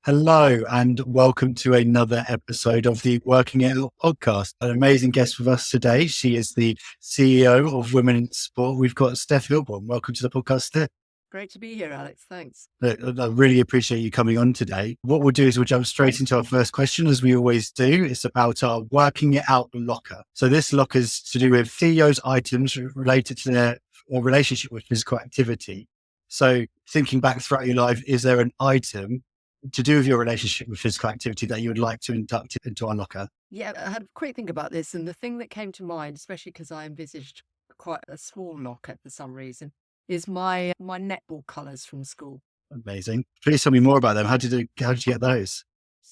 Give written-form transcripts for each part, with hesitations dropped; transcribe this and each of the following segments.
Hello, and welcome to another episode of the Working It Out podcast. An amazing guest with us today. She is the CEO of Women in Sport. We've got Steph Hilborne. Welcome to the podcast, Steph. Great to be here, Alex. Thanks. I really appreciate you coming on today. What we'll do is we'll jump straight into our first question, as we always do. It's about our Working It Out locker. So this locker is to do with CEO's items related to their relationship with physical activity. So thinking back throughout your life, is there an item to do with your relationship with physical activity that you would like to induct into our locker? Yeah, I had a quick think about this, and the thing that came to mind, especially because I envisaged quite a small locker for some reason, is my netball colours from school. Amazing. Please tell me more about them. How did you get those?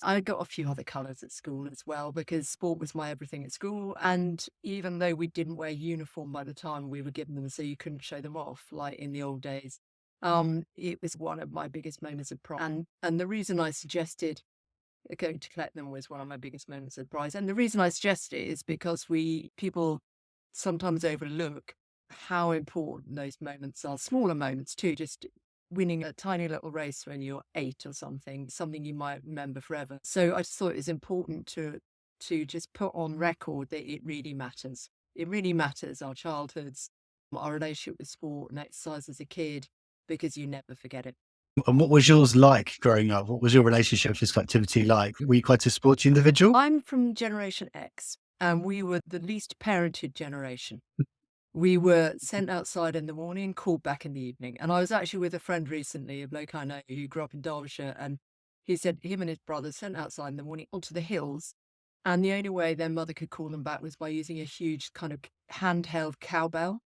I got a few other colours at school as well because sport was my everything at school. And even though we didn't wear uniform by the time we were given them, so you couldn't show them off like in the old days, it was one of my biggest moments of pride. And the reason I suggested going to collect them was one of my biggest moments of pride. And the reason I suggest it is because people sometimes overlook how important those moments are. Smaller moments too, just winning a tiny little race when you're 8 or something you might remember forever. So I just thought it was important to just put on record that it really matters. It really matters, our childhoods, our relationship with sport and exercise as a kid, because you never forget it. And what was yours like growing up? What was your relationship with physical activity like? Were you quite a sporty individual? I'm from Generation X, and we were the least parented generation. We were sent outside in the morning, called back in the evening. And I was actually with a friend recently, a bloke I know who grew up in Derbyshire, and he said him and his brother sent outside in the morning onto the hills. And the only way their mother could call them back was by using a huge kind of handheld cowbell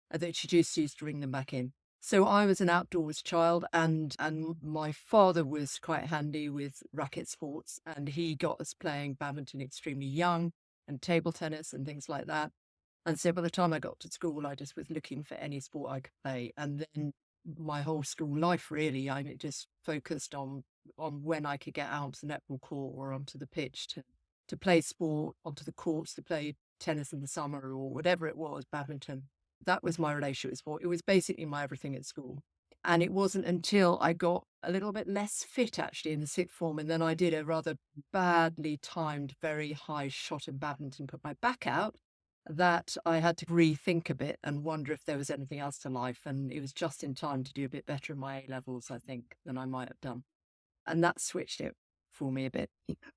that she just used to ring them back in. So I was an outdoors child, and my father was quite handy with racket sports, and he got us playing badminton extremely young and table tennis and things like that. And so by the time I got to school, I just was looking for any sport I could play. And then my whole school life, really, I just focused on when I could get out to the netball court or onto the pitch to play sport, onto the courts to play tennis in the summer or whatever it was, badminton. That was my relationship with sport. It was basically my everything at school. And it wasn't until I got a little bit less fit, actually, in the sixth form, and then I did a rather badly timed, very high shot in badminton, put my back out, that I had to rethink a bit and wonder if there was anything else to life. And it was just in time to do a bit better in my A levels, I think, than I might have done. And that switched it for me a bit.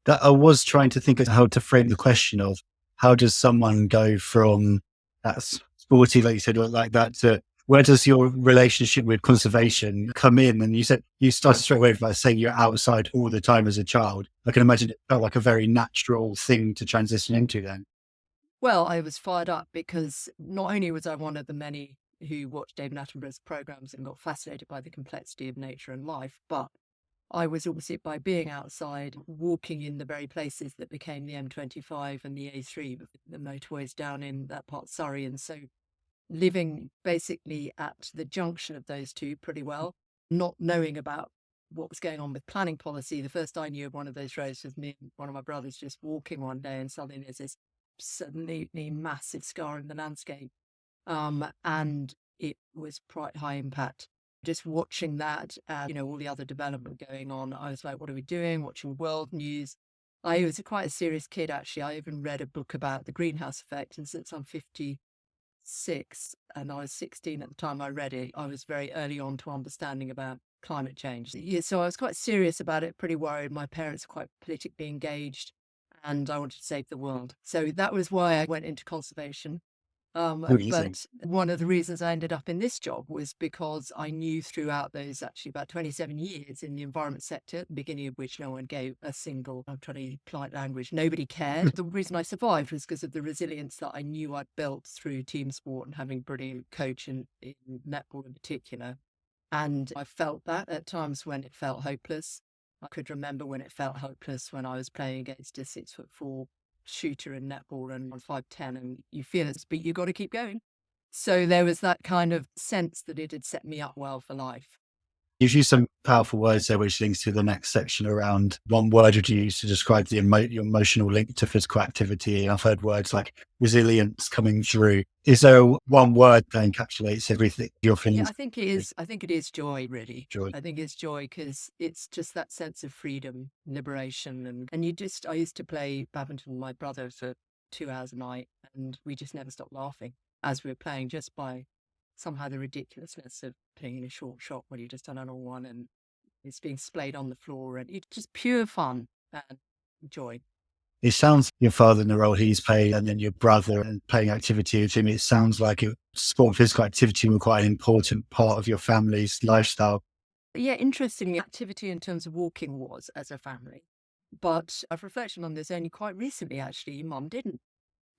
That I was trying to think of how to frame the question of how does someone go from that sporty, like you said, or like that, to where does your relationship with conservation come in? And you said you started straight away by saying you're outside all the time as a child. I can imagine it felt like a very natural thing to transition into then. Well, I was fired up because not only was I one of the many who watched David Attenborough's programs and got fascinated by the complexity of nature and life, but I was also, by being outside, walking in the very places that became the M25 and the A3, the motorways down in that part of Surrey. And so living basically at the junction of those two pretty well, not knowing about what was going on with planning policy. The first I knew of one of those roads was me and one of my brothers just walking one day, and suddenly there's this absolutely massive scar in the landscape. And it was quite high impact. Just watching that, all the other development going on, I was like, what are we doing? Watching world news. I was quite a serious kid, actually. I even read a book about the greenhouse effect. And since I'm 56 and I was 16 at the time I read it, I was very early on to understanding about climate change. Yeah, so I was quite serious about it, pretty worried. My parents are quite politically engaged, and I wanted to save the world. So that was why I went into conservation. Amazing. But one of the reasons I ended up in this job was because I knew throughout those actually about 27 years in the environment sector, at the beginning of which no one gave a single, I'm trying to use polite language, nobody cared. The reason I survived was because of the resilience that I knew I'd built through team sport and having a brilliant coach in netball in particular. And I felt that at times when it felt hopeless. I could remember when it felt hopeless when I was playing against a 6'4" shooter in netball and on 5'10", and you feel it, but you got to keep going. So there was that kind of sense that it had set me up well for life. You've used some powerful words there, which links to the next section around one word would you use to describe your emotional link to physical activity. And I've heard words like resilience coming through. Is there one word that encapsulates everything you're feeling? Yeah, I think it is. I think it is joy, really. Joy. I think it's joy because it's just that sense of freedom, liberation, and I used to play badminton with my brother for 2 hours a night, and we just never stopped laughing as we were playing, just by somehow the ridiculousness of playing in a short shot when you just done an all one and it's being splayed on the floor, and it's just pure fun and joy. It sounds your father in the role he's played and then your brother and playing activity with him. It sounds like sport and physical activity were quite an important part of your family's lifestyle. Yeah, interestingly, activity in terms of walking was as a family. But I've reflected on this only quite recently, actually. Mum didn't.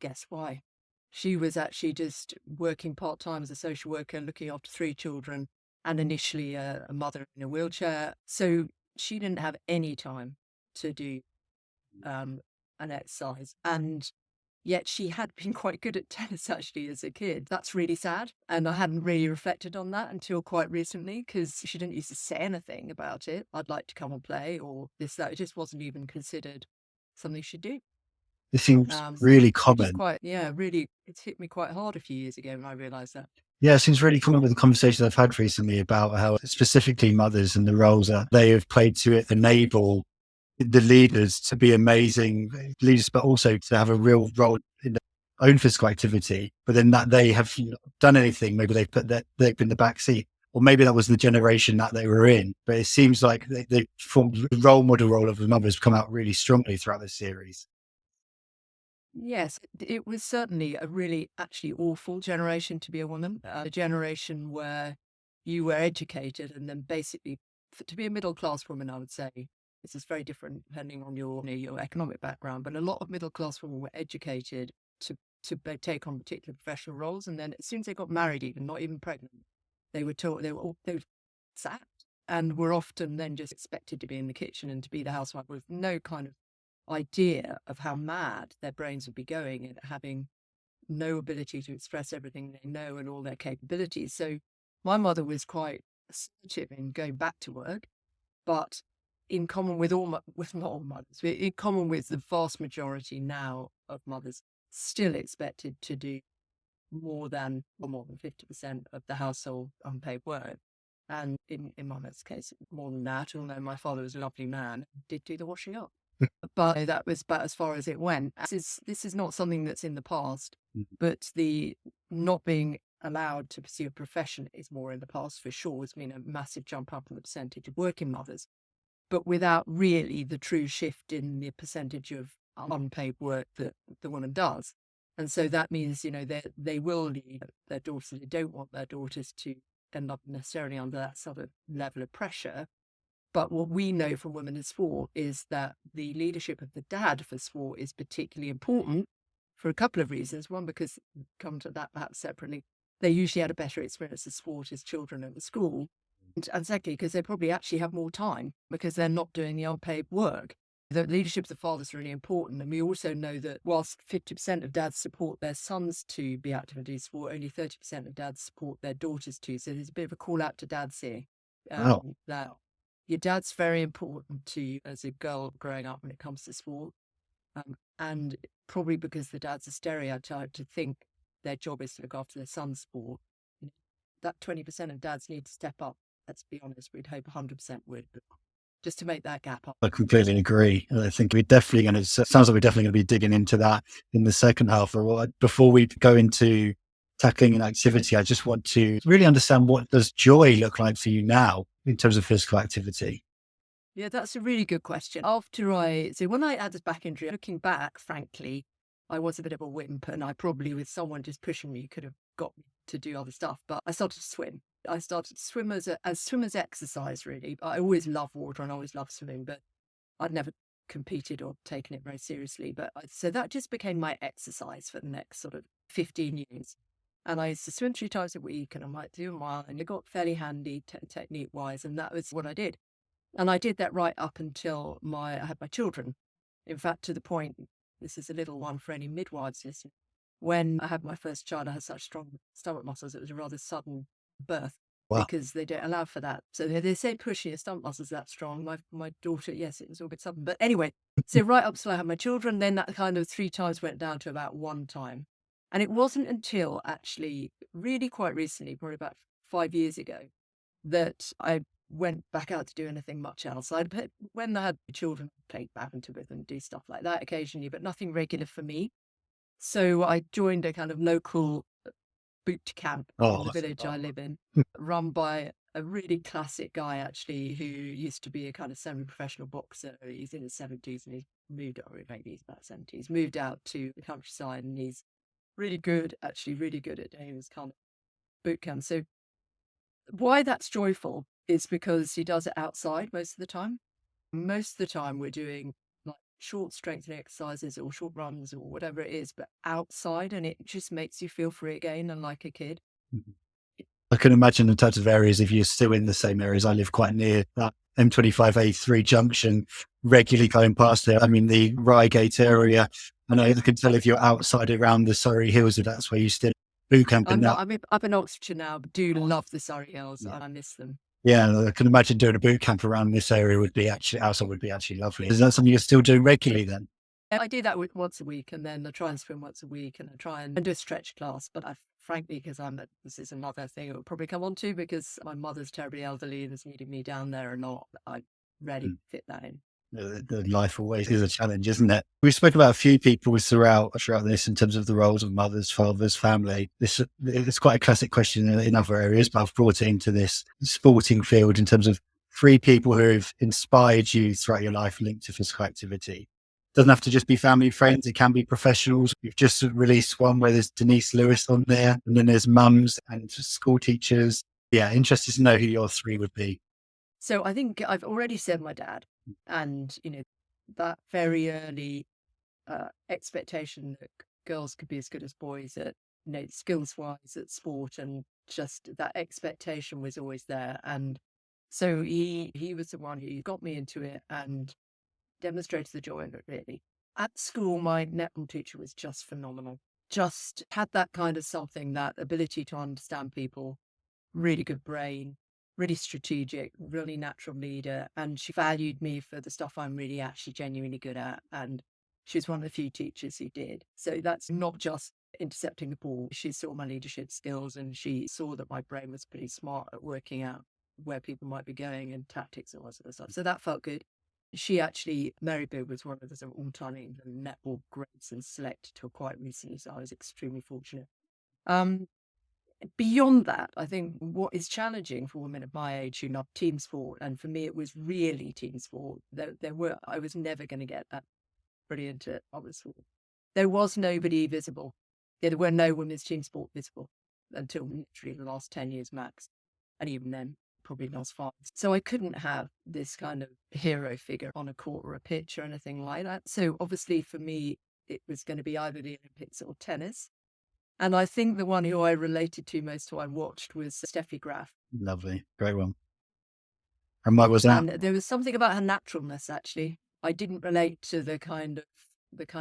Guess why? She was actually just working part time as a social worker, looking after 3 children, and initially a mother in a wheelchair. So she didn't have any time to do um, an exercise. And yet she had been quite good at tennis actually as a kid. That's really sad. And I hadn't really reflected on that until quite recently because she didn't used to say anything about it. I'd like to come and play or this, that. It just wasn't even considered something she'd do. This seems really Which is common. quite, yeah, really, it's hit me quite hard a few years ago when I realised that. Yeah, it seems really common with the conversations I've had recently about how specifically mothers and the roles that they have played to enable the leaders to be amazing leaders, but also to have a real role in their own physical activity. But then that they have done anything, maybe they've been the back seat, or maybe that was the generation that they were in. But it seems like they formed the role model role of the mothers come out really strongly throughout the series. Yes, it was certainly a really actually awful generation to be a woman, a generation where you were educated and then basically to be a middle class woman, I would say this is very different depending on your economic background, but a lot of middle class women were educated take on particular professional roles, and then as soon as they got married, even not even pregnant, they were taught they were sacked and were often then just expected to be in the kitchen and to be the housewife with no kind of idea of how mad their brains would be going and having no ability to express everything they know and all their capabilities. So my mother was quite assertive in going back to work, but in common with with not all mothers, in common with the vast majority now of mothers, still expected to do more than 50% of the household unpaid work. And in my mother's case, more than that, although my father was a lovely man, did do the washing up. But that was about as far as it went. This is not something that's in the past, but the not being allowed to pursue a profession is more in the past for sure. It's been a massive jump up in the percentage of working mothers, but without really the true shift in the percentage of unpaid work that the woman does. And so that means, they will leave their daughters. They don't want their daughters to end up necessarily under that sort of level of pressure. But what we know from women in sport is that the leadership of the dad for sport is particularly important for a couple of reasons. One, because come to that perhaps separately, they usually had a better experience of sport as children at the school. And secondly, because they probably actually have more time because they're not doing the unpaid work. The leadership of the father is really important. And we also know that whilst 50% of dads support their sons to be active and do sport, only 30% of dads support their daughters to. So there's a bit of a call out to dads here. Wow. That your dad's very important to you as a girl growing up when it comes to sport. And probably because the dad's a stereotype to think their job is to look after their son's sport. That 20% of dads need to step up. Let's be honest, we'd hope 100% would, but just to make that gap up. I completely agree. And I think we're definitely going to, sounds like we're definitely going to be digging into that in the second half. Or before we go into tackling an activity, I just want to really understand, what does joy look like for you now in terms of physical activity? Yeah, that's a really good question. So when I had this back injury, looking back, frankly, I was a bit of a wimp, and I probably, with someone just pushing me, could have got me to do other stuff. But I started to swim. I started to swim as swimmer's exercise, really. I always loved water and I always loved swimming, but I'd never competed or taken it very seriously. So that just became my exercise for the next sort of 15 years. And I used to swim 3 times a week, and I might do a mile, and it got fairly handy technique wise. And that was what I did. And I did that right up until I had my children. In fact, to the point, this is a little one for any midwives listening. When I had my first child, I had such strong stomach muscles. It was a rather sudden birth. Wow. because they don't allow for that. So they say pushing your stomach muscles that strong. My daughter, yes, it was all a bit something. But anyway, so right up till I had my children, then that kind of 3 times went down to about 1 time. And it wasn't until actually really quite recently, probably about 5 years ago, that I went back out to do anything much else. When I had children, I played badminton with them, do stuff like that occasionally, but nothing regular for me. So I joined a kind of local boot camp in the village I live in, run by a really classic guy, actually, who used to be a kind of semi-professional boxer. He's in his 70s and he's moved, or maybe he's about 70s, moved out to the countryside, and he's really good, actually, really good at doing this kind of boot camp. So why that's joyful is because he does it outside most of the time. Most of the time we're doing like short strengthening exercises or short runs or whatever it is, but outside, and it just makes you feel free again and like a kid. I can imagine the types of areas, if you're still in the same areas. I live quite near that M25A3 junction, regularly going past there. I mean, the Reigate area, and I can tell if you're outside around the Surrey Hills, if that's where you still boot camp. I'm up in Oxfordshire now, but do love the Surrey Hills. Yeah. I miss them. Yeah, I can imagine doing a boot camp around this area would be actually lovely. Is that something you're still doing regularly then? I do that once a week, and then I try and swim once a week, and I try and do a stretch class. But frankly, because this is another thing it will probably come on to, because my mother's terribly elderly and is needing me down there or not, I rarely fit that in. The life always is a challenge, isn't it? We've spoken about a few people throughout this in terms of the roles of mothers, fathers, family. It's quite a classic question in other areas, but I've brought it into this sporting field in terms of 3 people who have inspired you throughout your life linked to physical activity. Doesn't have to just be family, friends. It can be professionals. We've just released one where there's Denise Lewis on there, and then there's mums and school teachers. Yeah, interested to know who your 3 would be. So I think I've already said my dad, and that very early expectation that girls could be as good as boys at skills wise at sport, and just that expectation was always there. And so he was the one who got me into it and demonstrated the joy of it, really. At school, my netball teacher was just phenomenal. Just had that kind of something, that ability to understand people, really good brain, really strategic, really natural leader. And she valued me for the stuff I'm really actually genuinely good at. And she was one of the few teachers who did. So that's not just intercepting the ball. She saw my leadership skills, and she saw that my brain was pretty smart at working out where people might be going and tactics and all that sort of stuff. So that felt good. She actually, Mary Beard was one of the all-time England netball greats and selected till quite recently, so I was extremely fortunate. Beyond that, I think what is challenging for women of my age who love team sport, and for me it was really team sport. I was never going to get that brilliant at other sport. There was nobody visible. There were no women's team sport visible until literally the last 10 years max, and even then probably last 5. So I couldn't have this kind of hero figure on a court or a pitch or anything like that. So obviously for me, it was going to be either the Olympics or tennis. And I think the one who I related to most, who I watched, was Steffi Graf. Lovely. Great one. And what was that? And there was something about her naturalness, actually. I didn't relate to the kind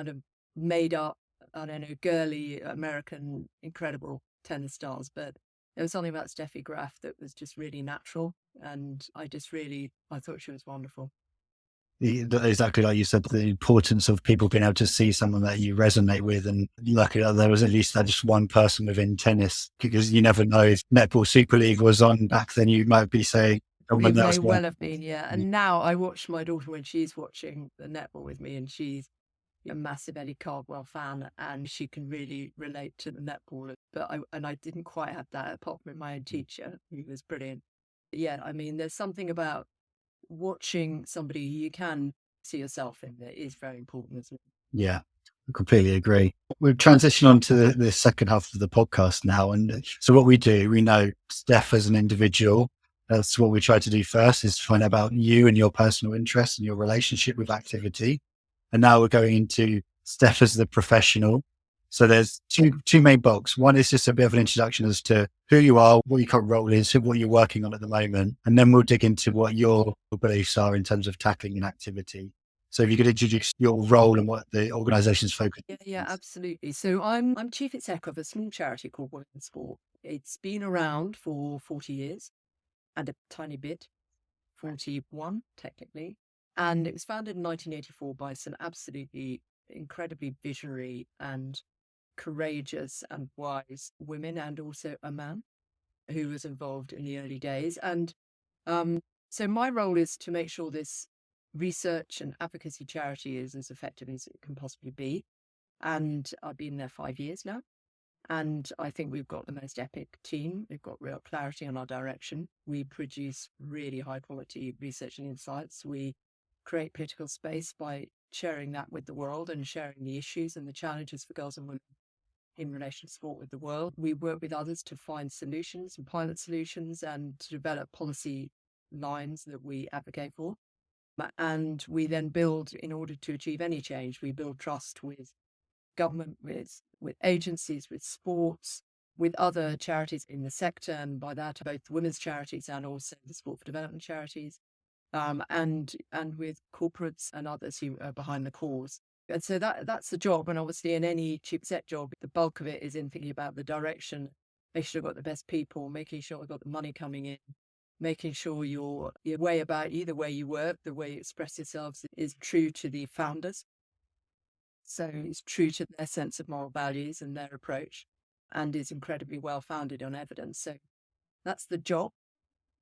of made up, I don't know, girly American incredible tennis stars, but there was something about Steffi Graf that was just really natural. And I thought she was wonderful. Exactly like you said, the importance of people being able to see someone that you resonate with. And lucky that there was at least just one person within tennis, because you never know, if Netball Super League was on back then, you might be saying, it may well have been, yeah. And now I watch my daughter when she's watching the netball with me, and she's a massive Ellie Cardwell fan, and she can really relate to the netball. But I didn't quite have that, apart from my own teacher, who was brilliant. But yeah, I mean, there's something about watching somebody you can see yourself in that is very important as well. Yeah, I completely agree. We'll transition on to the second half of the podcast now. And so what we do, we know Steph as an individual. That's what we try to do first, is to find out about you and your personal interests and your relationship with activity. And now we're going into Steph as the professional. So there's two main blocks. One is just a bit of an introduction as to who you are, what your current role is, what you're working on at the moment. And then we'll dig into what your beliefs are in terms of tackling an activity. So if you could introduce your role and what the organisation's focus Yeah, is. absolutely. So I'm chief exec of a small charity called Women in Sport. It's been around for 40 years and a tiny bit, 41 technically. And it was founded in 1984 by some absolutely incredibly visionary and courageous and wise women, and also a man who was involved in the early days. And um, so my role is to make sure this research and advocacy charity is as effective as it can possibly be. And I've been there 5 years now. And I think we've got the most epic team. We've got real clarity on our direction. We produce really high quality research and insights. We create political space by sharing that with the world and sharing the issues and the challenges for girls and women in relation to sport with the world. We work with others to find solutions and pilot solutions and to develop policy lines that we advocate for. And we then build, in order to achieve any change, we build trust with government, with agencies, with sports, with other charities in the sector, and by that both women's charities and also the sport for development charities, and with corporates and others who are behind the cause. And so that's the job. And obviously, in any chief exec job, the bulk of it is in thinking about the direction, making sure you've got the best people, making sure you've got the money coming in, making sure your way about you, the way you work, the way you express yourselves is true to the founders. So it's true to their sense of moral values and their approach, and is incredibly well founded on evidence. So that's the job,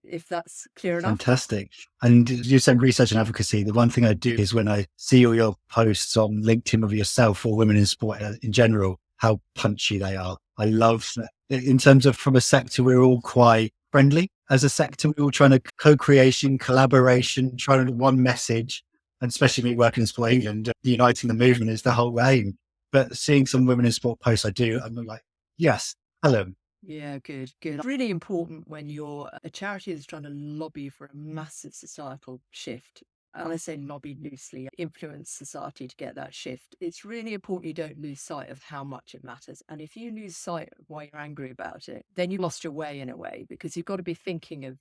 if that's clear enough. Fantastic. And you said research and advocacy. The one thing I do is when I see all your posts on LinkedIn of yourself or women in sport in general, how punchy they are. I love that. In terms of from a sector, we're all quite friendly as a sector. We're all trying to co-creation, collaboration, trying to one message. And especially me working in Sport England, uniting the movement is the whole aim. But seeing some women in sport posts, I'm like, yes, hello. Yeah, good. It's really important when you're a charity that's trying to lobby for a massive societal shift. And I say lobby loosely, influence society to get that shift. It's really important you don't lose sight of how much it matters. And if you lose sight of why you're angry about it, then you lost your way in a way, because you've got to be thinking of,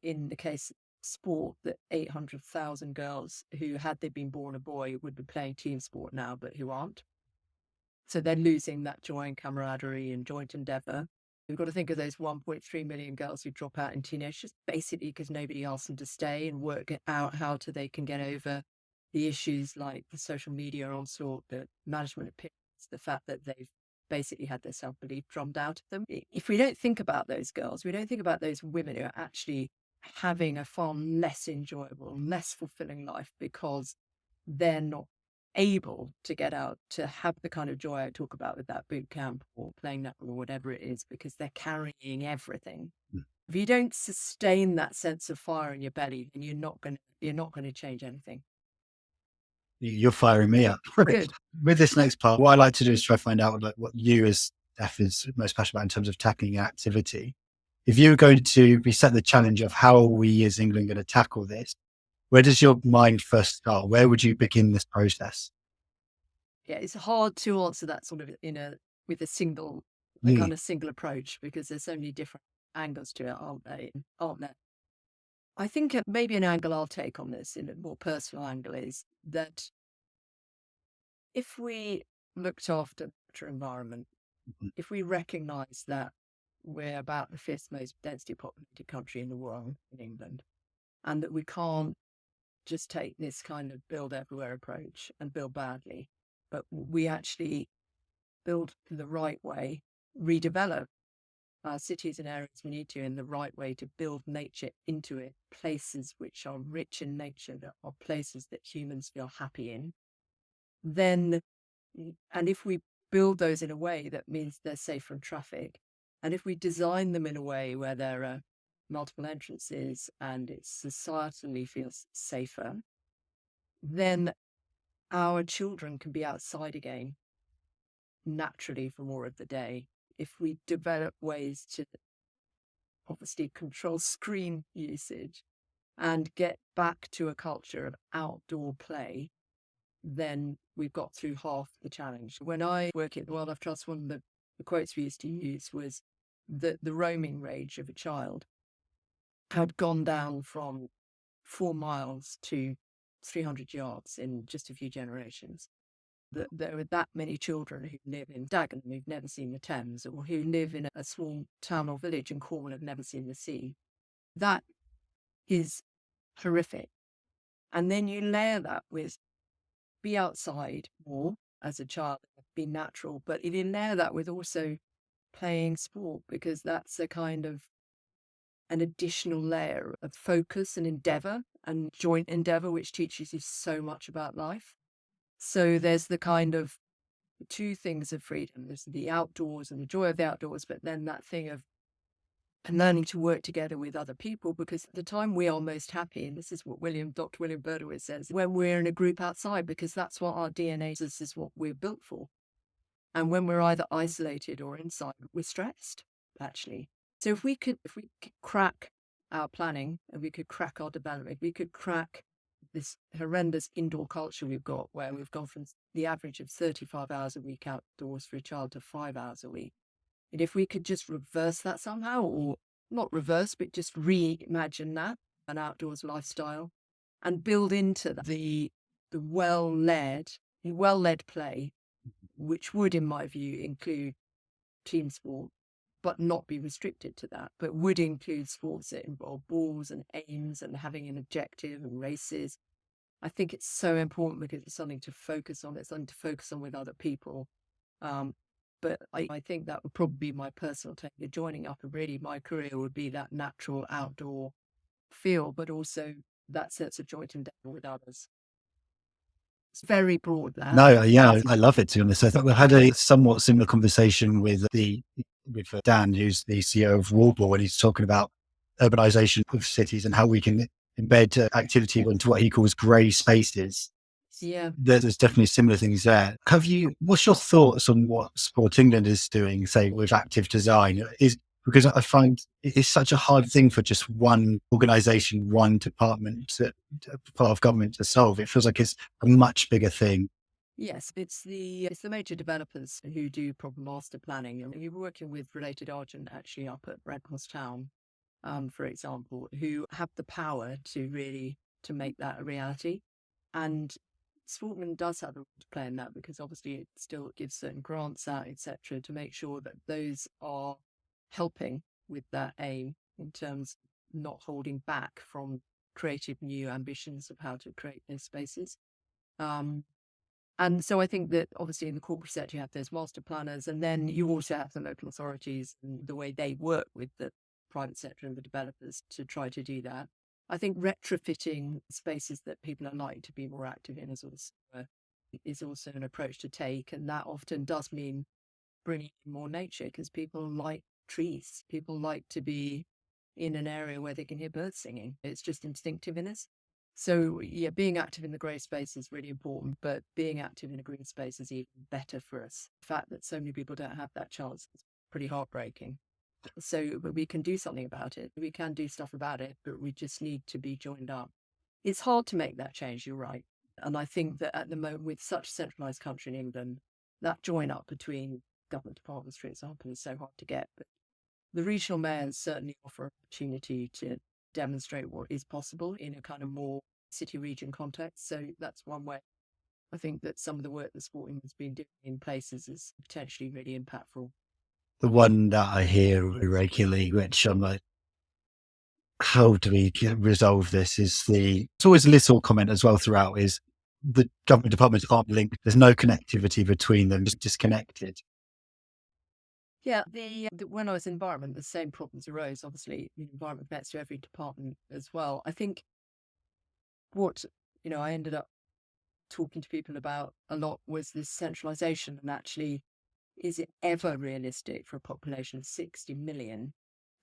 in the case of sport, that 800,000 girls who, had they been born a boy, would be playing team sport now, but who aren't. So they're losing that joy and camaraderie and joint endeavour. We've got to think of those 1.3 million girls who drop out in teenagers, basically because nobody asks them to stay, and work out how they can get over the issues like the social media onslaught, the management opinions, the fact that they've basically had their self-belief drummed out of them. If we don't think about those girls, we don't think about those women who are actually having a far less enjoyable, less fulfilling life because they're not able to get out to have the kind of joy I talk about with that boot camp or playing netball or whatever it is, because they're carrying everything. If you don't sustain that sense of fire in your belly, then you're not going to change anything. You're firing me up. Good. With this next part, what I like to do is try to find out like what you as Steph is most passionate about in terms of tackling activity. If you were going to be set the challenge of how are we as England going to tackle this, where does your mind first start? Where would you begin this process? Yeah, it's hard to answer that sort of with a kind of single approach, because there's so many different angles to it, aren't there? I think maybe an angle I'll take on this, in a more personal angle, is that if we looked after the environment, if we recognise that we're about the fifth most densely populated country in the world, in England, and that we can't just take this kind of build everywhere approach and build badly, but we actually build the right way, redevelop our cities and areas we need to in the right way, to build nature into it, places which are rich in nature, that are places that humans feel happy in, then, and if we build those in a way that means they're safe from traffic, and if we design them in a way where there are multiple entrances and it societally feels safer, then our children can be outside again naturally for more of the day. If we develop ways to obviously control screen usage and get back to a culture of outdoor play, then we've got through half the challenge. When I work at the Wildlife Trust, one of the quotes we used to use was that the roaming range of a child had gone down from 4 miles to 300 yards in just a few generations. That there are that many children who live in Dagenham who've never seen the Thames, or who live in a small town or village in Cornwall and have never seen the sea. That is horrific. And then you layer that with be outside more as a child, be natural, but you layer that with also playing sport, because that's a kind of an additional layer of focus and endeavor and joint endeavor, which teaches you so much about life. So there's the kind of two things of freedom. There's the outdoors and the joy of the outdoors, but then that thing of learning to work together with other people, because at the time we are most happy, and this is what Dr. William Berdowitz says, when we're in a group outside, because that's what our DNA says is what we're built for. And when we're either isolated or inside, we're stressed, actually. So if we could crack our planning, and we could crack our development, we could crack this horrendous indoor culture we've got, where we've gone from the average of 35 hours a week outdoors for a child to 5 hours a week. And if we could just reverse that somehow, or not reverse, but just reimagine that, an outdoors lifestyle, and build into the well-led play, which would, in my view, include team sport, but not be restricted to that, but would include sports that involve balls and aims and having an objective and races. I think it's so important because it's something to focus on. It's something to focus on with other people. But I think that would probably be my personal take. Joining up, and really my career would be that natural outdoor feel, but also that sense of joint endeavor with others. It's very broad, that. No, yeah, I love it, to be honest. I think we had a somewhat similar conversation with Dan, who's the CEO of Wallball, when he's talking about urbanization of cities and how we can embed activity into what he calls grey spaces. Yeah. There's definitely similar things there. What's your thoughts on what Sport England is doing, say, with active design? Because I find it's such a hard thing for just one organisation, one department, part of government to solve. It feels like it's a much bigger thing. Yes, it's the major developers who do proper master planning. And we were working with Related Argent actually up at Redcross Town, for example, who have the power to really to make that a reality. And Sportman does have a role to play in that, because obviously it still gives certain grants out, etc., to make sure that those are helping with that aim, in terms of not holding back from creative new ambitions of how to create those spaces. And so I think that obviously in the corporate sector, you have those master planners, and then you also have the local authorities and the way they work with the private sector and the developers to try to do that. I think retrofitting spaces that people are likely to be more active in is also an approach to take. And that often does mean bringing in more nature, because people like trees. People like to be in an area where they can hear birds singing. It's just instinctive in us. So yeah, being active in the grey space is really important, but being active in a green space is even better for us. The fact that so many people don't have that chance is pretty heartbreaking. So, but we can do something about it. We can do stuff about it, but we just need to be joined up. It's hard to make that change, you're right. And I think that at the moment, with such a centralised country in England, that join up between government departments, for example, is so hard to get. But the regional mayors certainly offer an opportunity to demonstrate what is possible in a kind of more city region context. So that's one way I think that some of the work that Sporting has been doing in places is potentially really impactful. The one that I hear regularly, which I'm like, how do we resolve this, is it's always a little comment as well throughout, is the government departments aren't linked. There's no connectivity between them, just disconnected. Yeah, when I was in environment, the same problems arose. Obviously, the environment affects to every department as well. I think what I ended up talking to people about a lot was this centralisation, and actually, is it ever realistic for a population of 60 million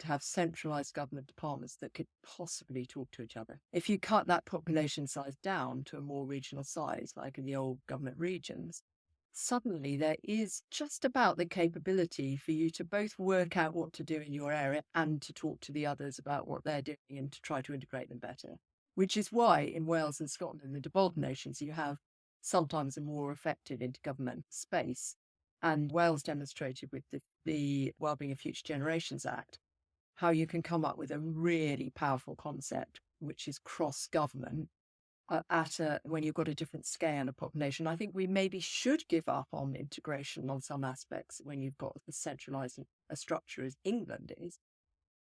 to have centralised government departments that could possibly talk to each other? If you cut that population size down to a more regional size, like in the old government regions, suddenly there is just about the capability for you to both work out what to do in your area and to talk to the others about what they're doing and to try to integrate them better. Which is why in Wales and Scotland and the devolved nations, you have sometimes a more effective intergovernmental space. And Wales demonstrated with the Wellbeing of Future Generations Act how you can come up with a really powerful concept, which is cross-government, when you've got a different scale of population. I think we maybe should give up on integration on some aspects when you've got as centralised a structure as England is.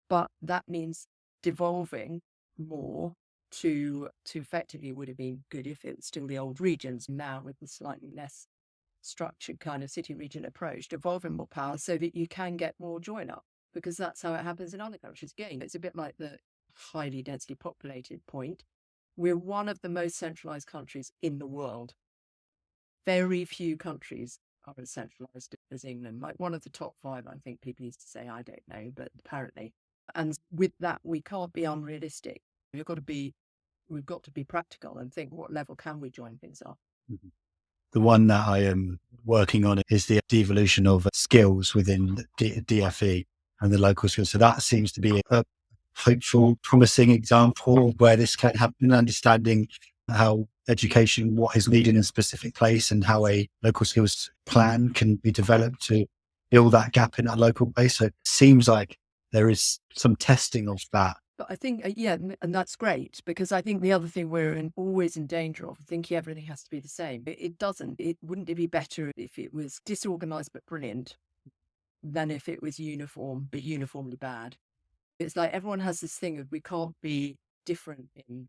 But that means devolving more to effectively would have been good if it was still the old regions now with the slightly less structured kind of city region approach, devolving more power so that you can get more join up, because that's how it happens in other countries. Again, it's a bit like the highly densely populated point. We're one of the most centralized countries in the world. Very few countries are as centralized as England, like one of the top 5, I think people used to say, I don't know, but apparently. And with that, we can't be unrealistic. We've got to be practical and think, what level can we join things up? Mhm. The one that I am working on is the devolution of skills within DFE and the local skills. So that seems to be a hopeful, promising example where this can happen, understanding how education, what is needed in a specific place, and how a local skills plan can be developed to fill that gap in that local place. So it seems like there is some testing of that. But I think, and that's great, because I think the other thing we're always in danger of thinking everything has to be the same. It doesn't. Wouldn't it be better if it was disorganized but brilliant than if it was uniform but uniformly bad? It's like everyone has this thing of we can't be different in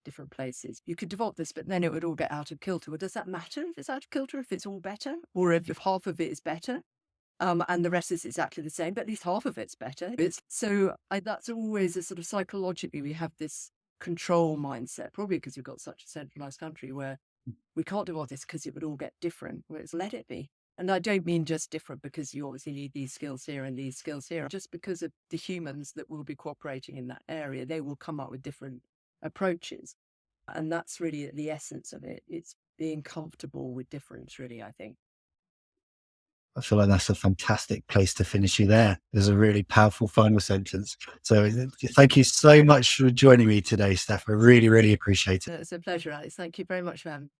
different places. You could develop this, but then it would all get out of kilter. Well, does that matter if it's out of kilter, if it's all better, or if half of it is better? And the rest is exactly the same, but at least half of it's better. That's always a sort of psychologically, we have this control mindset, probably because we've got such a centralized country where we can't do all this because it would all get different. Where it's let it be. And I don't mean just different because you obviously need these skills here and these skills here. Just because of the humans that will be cooperating in that area, they will come up with different approaches. And that's really the essence of it. It's being comfortable with difference, really, I think. I feel like that's a fantastic place to finish you there. There's a really powerful final sentence. So thank you so much for joining me today, Steph. I really, really appreciate it. It's a pleasure, Alex. Thank you very much for having me.